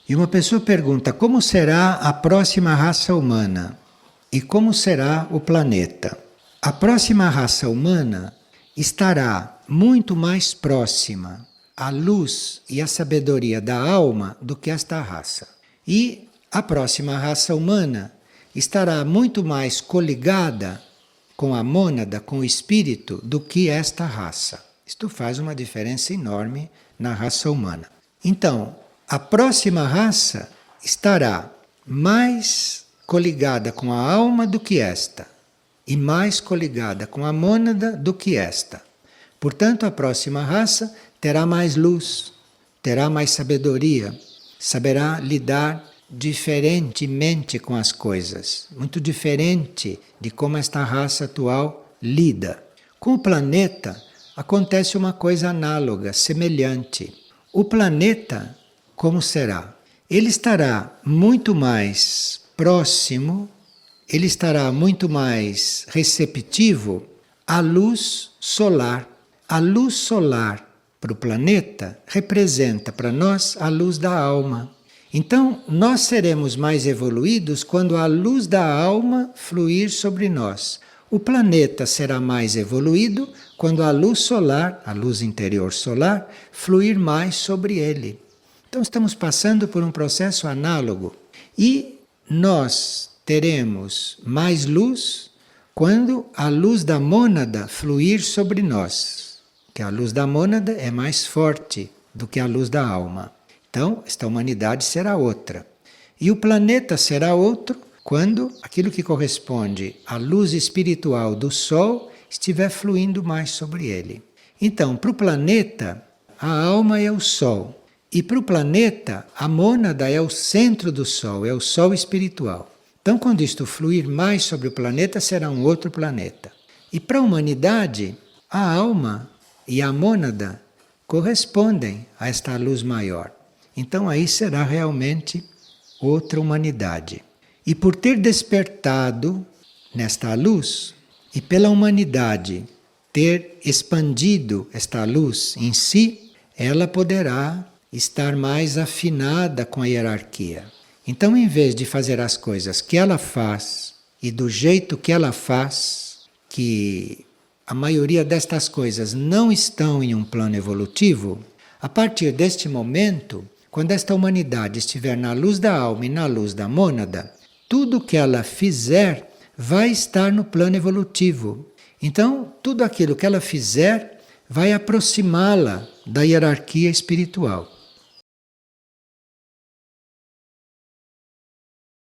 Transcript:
E uma pessoa pergunta como será a próxima raça humana e como será o planeta. A próxima raça humana estará muito mais próxima à luz e à sabedoria da alma do que esta raça. E a próxima raça humana estará muito mais coligada com a mônada, com o espírito, do que esta raça. Isto faz uma diferença enorme na raça humana. Então, a próxima raça estará mais coligada com a alma do que esta, e mais coligada com a mônada do que esta. Portanto, a próxima raça terá mais luz, terá mais sabedoria, saberá lidar diferentemente com as coisas, muito diferente de como esta raça atual lida. Com o planeta acontece uma coisa análoga, semelhante. O planeta, como será? Ele estará muito mais próximo, ele estará muito mais receptivo à luz solar. A luz solar para o planeta representa para nós a luz da alma. Então, nós seremos mais evoluídos quando a luz da alma fluir sobre nós. O planeta será mais evoluído quando a luz solar, a luz interior solar, fluir mais sobre ele. Então, estamos passando por um processo análogo. E nós teremos mais luz quando a luz da mônada fluir sobre nós. Que a luz da mônada é mais forte do que a luz da alma. Então, esta humanidade será outra. E o planeta será outro quando aquilo que corresponde à luz espiritual do Sol estiver fluindo mais sobre ele. Então, para o planeta, a alma é o Sol. E para o planeta, a mônada é o centro do Sol, é o Sol espiritual. Então, quando isto fluir mais sobre o planeta, será um outro planeta. E para a humanidade, a alma e a mônada correspondem a esta luz maior. Então aí será realmente outra humanidade. E por ter despertado nesta luz, e pela humanidade ter expandido esta luz em si, ela poderá estar mais afinada com a hierarquia. Então, em vez de fazer as coisas que ela faz e do jeito que ela faz, que a maioria destas coisas não estão em um plano evolutivo, a partir deste momento, quando esta humanidade estiver na luz da alma e na luz da mônada, tudo o que ela fizer vai estar no plano evolutivo. Então, tudo aquilo que ela fizer vai aproximá-la da hierarquia espiritual.